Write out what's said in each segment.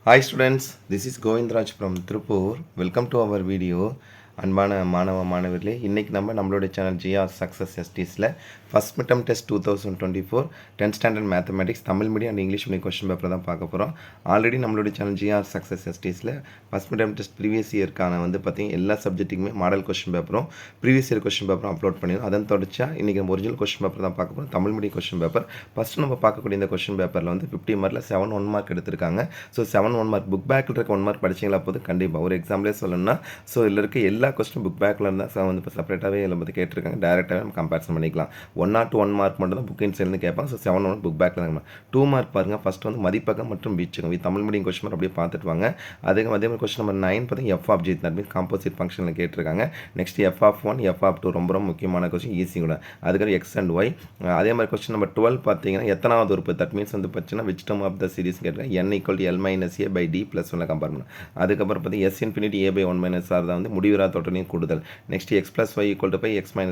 Hi students, this is Govindraj from Tripur. Welcome to our video. அன்பான மாணவ மாணவர்களே, இன்றைக்கி நம்மளுடைய சேனல் ஜிஆர் சக்ஸஸ் எஸ்டிஸில் first midterm test 2024 10th standard mathematics Tamil medium and English medium question paper தான் பார்க்க போகிறோம். ஆல்ரெடி நம்மளுடைய சேனல் ஜிஆர் சக்ஸஸ் எஸ்டிஸில் ஃபஸ்ட் மிட்டம் டெஸ்ட் ப்ரீவியஸ் இயர்க்கான பார்த்திங்கன்னா எல்லா சப்ஜெக்ட்டுக்குமே மாடல் கொஸ்டின் பேப்பரும் ப்ரீவியஸ் இயர் கொஸ்டின் பேப்பரும் அப்லோட் பண்ணிடுவோம். அதன் தொடர்ச்சியாக இன்றைக்கி நம்ம ஒரிஜினல் கொஸ்டின் பேப்பர் தான் பார்க்க போகிறோம், Tamil medium question paper. First நம்ம பார்க்கக்கூடிய இந்த கொஸ்டின் பேப்பரில் 50 மார்க்கில் 7 1 மார்க் எடுத்திருக்காங்க. ஸோ 7 1 மார்க் புக் பேக்கில் இருக்க 1 மார்க் படிச்சிங்களா போது கண்டிப்பாக ஒரு எக்ஸாம்பிளே சொல்லணும்னா ஸோ இதில் இருக்க எல்லா கொஸ்டின் புக் பேக்கில் இருந்தால் இப்போ செப்பரேட்டாகவே எல்லாம் பற்றி கேட்டிருக்காங்க. டேரெக்டாகவே நம்ம கம்பேரிசன் பண்ணிக்கலாம். 1 or 2 1 மார்க் மட்டும் தான் புக் இன்சைட்லேருந்து கேட்பாங்க. ஸோ 7 1 புக் பேக்கில் தான் 2 மார்க் பாருங்கள். ஃபஸ்ட் மதிப்பகம் மற்றும் வீச்சுகம் தமிழ் மீடியம் கொஸ்டின் அப்படியே பார்த்துட்டு வாங்க. அதே மாதிரி கொஸ்டின் நம்பர் 9 பார்த்தீங்கன்னா F of G that means composite ஃபங்க்ஷனில் கேட்டிருக்காங்க. Next F of 1 F of 2 ரொம்ப முக்கியமான கொஸ்டின், ஈஸி கூட. அதுக்கப்புறம் எக்ஸ் அண்ட் ஒய். அதே மாதிரி கொஸ்டின் நம்பர் 12 பார்த்தீங்கன்னா எத்தனாவது உறுப்பு தட் மீன்ஸ் பார்த்தீங்கன்னா which term of the series கேட்டிருக்காங்க. n = L - A / D + 1 compare பண்ணணும். அதுக்கப்புறம் பார்த்தீங்கன்னா S ∞ A / 1 - R தான் முடிவுறா தொடர்ச்சியும் கூடுதல். Next x + y = π x - y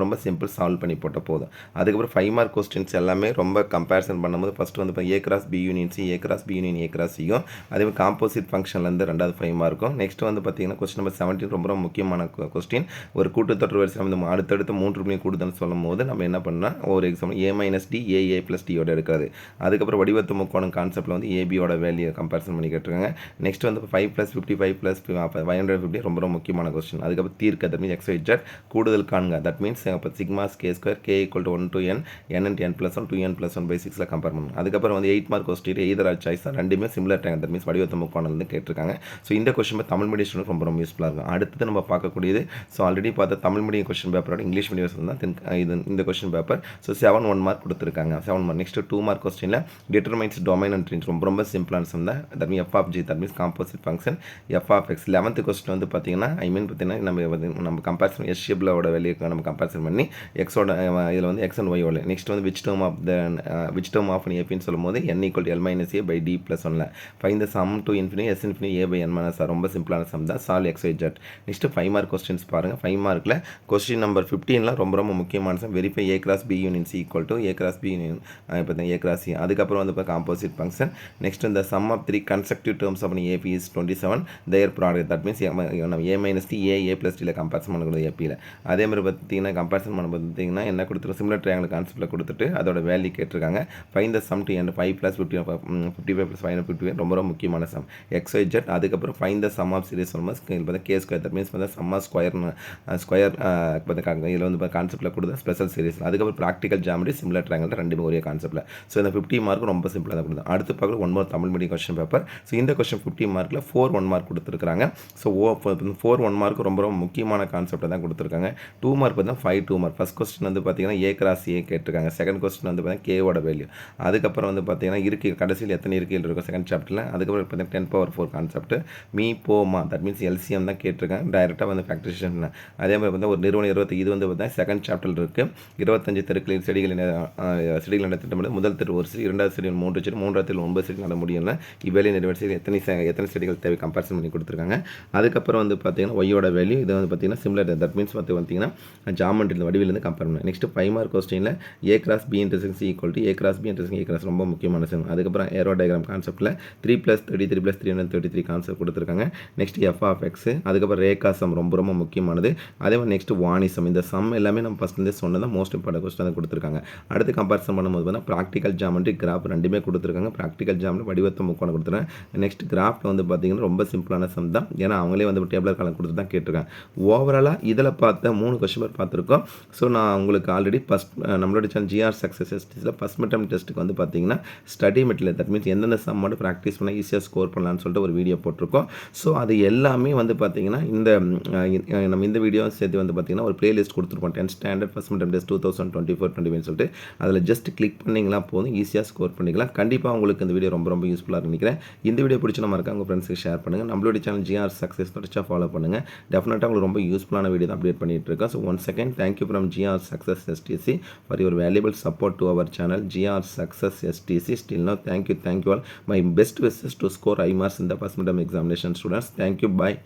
ரொம்ப சிம்பிள் சால்வ் பண்ணி போட்ட போதும். அதுக்கப்புறம் 5 மார்க் கொஸ்டின்ஸ் எல்லாமே ரொம்ப கம்பேரிசன் பண்ணும்போது first A × B union C, A × B union A × Cயும் அதே மாதிரி காம்போசிட் ஃபங்க்ஷன்லேருந்து ரெண்டாவது 5 மார்க்கும். நெக்ஸ்ட் பார்த்தீங்கன்னா கொஸ்டின் நம்பர் 17 ரொம்ப முக்கியமான கொஸ்டின். ஒரு கூட்டுத்தொடர் வரிசை நம்ம அடுத்தடுத்து 3 கூடுதல் சொல்லும் போது நம்ம என்ன பண்ணால் ஒரு example A - D A + D எடுக்கிறது. அதுக்கப்புறம் வடிவத்து முக்கோணம் கான்செப்ட்டில் ABயோட வேல்யூ கம்பேரிசன் பண்ணி கேட்டிருக்காங்க. நெக்ஸ்ட் 5 + 50 5 + 550 ரொம்ப முக்கியமான கொஸ்டின். அதுக்கப்புறம் தீர்க்க that means x y z கூடுதல் காண்க தட் மீன்ஸ் அப்போ sigma k² k = 1 to n n × n + 1 2n + 1/6 compare பண்ணணும். அதுக்கப்புறம் 8 mark question either R choice ரெண்டுமே சிமிலர் டேங் தட் மீன்ஸ் வடிவத்து முக்கோணம்லேருந்து கேட்டிருக்காங்க. ஸோ இந்த கொஸ்டின் தமிழ் மீடியம் ஸ்டூடெண்ட் ரொம்ப யூஸ்ஃபுல்லாக இருக்கும். அடுத்தது நம்ம பார்க்கக்கூடியது ஸோ ஆல்ரெடி பார்த்த தமிழ் மீடியம் கொஸ்டின் பேப்பரோட இங்கிலீஷ் மீடியம் தான் இது இந்த கொஸ்டின் பேப்பர். ஸோ 7 1 மார்க் கொடுத்துருக்காங்க. 7 மார்க். நெக்ஸ்ட் 2 மார்க் கொஸ்டினில் டிட்டர்மைன்ஸ் டொமைன் அண்ட் ரேஞ்ச் ரொம்ப சிம்பிளான சம் தான். That mean F of G that means composite function F of X. 11th question பார்த்தீங்கன்னா பார்த்தீங்கன்னா நம்ம கம்பேரிசன் எஸ் ஷேப்லோட வேல்யூக்கு நம்ம கம்பேரிசன் பண்ணி எக்ஸோட இதில் எக்ஸ் அண்ட் ஒய்யோட. நெக்ஸ்ட் விச் டேர்ம் ஆஃப் ஏபின்னு சொல்லும் போது n = L - A / D + 1 find the sum to infinity S ∞ A / n - R ரொம்ப சிம்பிளான சம் தான். Solve x y z. Next 5 mark questions பாருங்கள். 5 மார்க்கில் கொஸ்டின் நம்பர் 15 ரொம்ப முக்கியமான sum. Verify A × B union C = A × B union பார்த்தீங்கன்னா A × C. அதுக்கப்புறம் composite function. Next இந்த sum of 3 constructive terms of AP is 27 their product that means A - D A + D comparison பண்ணக்கூடாது ஏபியில். அதே மாதிரி பார்த்தீங்கன்னா கம்பேரிசன் பண்ணும்போது பார்த்தீங்கன்னா என்ன கொடுத்துருக்கோம் சிமிலர் ட்ரையாங்கிள் கான்செப்ட்டில் கொடுத்துட்டு அதோட வேல்யூ கேட்டிருக்காங்க. Find the sum to n 5 + 55 + 550 ரொம்ப முக்கியமான சம் எக்ஸ் ஒய் ஜெட். அதுக்கப்புறம் find the sum of series பார்த்தா k² தட் மீன்ஸ் பார்த்தா சம் ஆஃப் ஸ்கொயர் இதில் கான்செப்ட்டில் கொடுத்தா ஸ்பெஷல் சீரிஸ். அதுக்கப்புறம் ப்ராக்டிக்கல் ஜாமெட்ரி சிமிலர் ட்ரையாங்கிள் ரெண்டுமே ஒரே கான்செப்ட்டில். ஸோ இந்த 50 மார்க் ரொம்ப சிம்பிளாக தான் கொடுத்தோம். அடுத்து பார்க்குறது 1 more Tamil medium question paper. So இந்த கொஸ்டின் 50 மார்க்கில் 4 1 மார்க் கொடுத்துருக்காங்க. ஸோ 4 1 மார்க் ரொம்ப முக்கியமான கான்செப்ட்டை தான் கொடுத்துருக்காங்க. 2 மார்க் பார்த்தீங்கன்னா 5 2 மார்க். ஃபஸ்ட் கொஸ்டின் பார்த்தீங்கன்னா A × A கேட்டிருக்காங்க. செகண்ட் கொஸ்டின் பார்த்தீங்கன்னா கேவோட வேல்யூ. அதுக்கப்புறம் பார்த்தீங்கன்னா இருக்கை கடைசியில் எத்தனை இருக்கைகள் இருக்கும் செகண்ட் சாப்டரில். அதுக்கப்புறம் பார்த்தீங்கன்னா 10⁴ கான்செப்ட் மீ போமா தட் மீன்ஸ் LCM தான் கேட்டிருக்காங்க. டைரெக்டாக ஃபேக்டரைசேஷன். அதே மாதிரி பார்த்தா ஒரு நிறுவனம் 20 இது பார்த்தீங்கன்னா செகண்ட் சாப்டரில் இருக்குது. 25 தெருக்களில் செடிகள் நடத்திட்டு முதல் தெரு ஒரு செடி, இரண்டாவது செடி 3 செடி, மூன்றாவது தெரு 9 செடி நட முடியும்ல. இவ்வேலை நிறைவேற்றி எத்தனை செடிகள் தேவை கம்பேரிசன் பண்ணி கொடுத்துருக்காங்க. அதுக்கப்புறம் பார்த்தீங்கன்னா ஒய்யோட வேல்யூ இது பார்த்தீங்கன்னா சிமிலர் தட் மீன்ஸ் பார்த்தீங்கன்னா ஜாமெட்ரி வடிவிலிருந்து கம்பேர் பண்ணணும். நெக்ஸ்ட் 5 மார்க் கொஸ்டினில் A × B * C = A × B * A × ரொம்ப முக்கியமான சம். அதுக்கப்புறம் ஏரோ டயக்ராம் கான்செப்ட்டில் 3 + 33 + 333 கான்செப்ட் கொடுத்துருக்காங்க. Next F of X. அதுக்கப்புறம் ரேகா சம் ரொம்ப முக்கியமானது. அதே மாதிரி நெக்ஸ்ட் வாணி சம். இந்த சம் எல்லாமே நம்ம ஃபஸ்ட்லேருந்தே சொன்னதான் மோஸ்ட் இம்பார்ட்டன்ட் கொஸ்டின் தான் கொடுத்துருக்காங்க. அடுத்து கம்பேரிசன் பண்ணும்போது பார்த்தா ப்ராக்டிக்கல் ஜாமெட்ரி கிராஃப் ரெண்டுமே கொடுத்துருக்காங்க. ப்ராக்டிக்கல் ஜாமெட்ரி வடிவத்தை முக்கோணம் கொடுத்துருக்காங்க. நெக்ஸ்ட் கிராஃபில் பார்த்தீங்கன்னா ரொம்ப சிம்பிளான சம் தான். ஏன்னா அவங்களே டேபிளர் காலம் கொடுத்து தான் கேட்டிருக்காங்க. ஓவராலாக இதில் பார்த்த 3 கொஸ்டின் பார்த்துருக்கோம். ஸோ நான் உங்களுக்கு ஆல்ரெடி ஃபஸ்ட் நம்மளோட சேனல் ஜிஆர் சக்ஸஸ் எஸ்டிஸில் ஃபஸ்ட் மிட்டம் டெஸ்ட்டுக்கு பார்த்தீங்கன்னா ஸ்டடி மெட்டீரியல் தட் மீன்ஸ் எந்தெந்த சம் மட்டும் ப்ராக்டிஸ் பண்ணால் ஈஸியாக ஸ்கோர் பண்ணலான்னு சொல்லிட்டு ஒரு வீடியோ போட்டிருக்கோம். ஸோ அது எல்லாமே பார்த்தீங்கன்னா நம்ம இந்த வீடியோ சேர்த்து பார்த்தீங்கன்னா ஒரு பிளேலிஸ்ட் கொடுத்துருப்போம். 10th standard first midterm test 2024-25 சொல்லிட்டு அதில் ஜஸ்ட் கிளிக் பண்ணிங்களா போதும் ஈஸியாக ஸ்கோர் பண்ணிக்கலாம். கண்டிப்பாக உங்களுக்கு இந்த வீடியோ ரொம்ப யூஸ்ஃபுல்லாக நினைக்கிறேன். இந்த வீடியோ பிடிச்சி நம்ம இருக்க உங்கள் ஃப்ரெண்ட்ஸுக்கு ஷேர் பண்ணுங்கள். நம்மளுடைய சேனல் ஜிஆர் சக்ஸஸ் தொடர்ச்சியாக ஃபாலோ பண்ணுங்கள். டெஃபினட்டாக உங்களுக்கு ரொம்ப யூஸ்ஃபுல்லான வீடியோ தான் அப்டேட் பண்ணிட்டு இருக்கோம். So once second thank you from GR success STC for your valuable support to our channel GR Success STC. Still now, thank you all. My best wishes to score high marks in the first midterm examination, students. Thank you. Bye.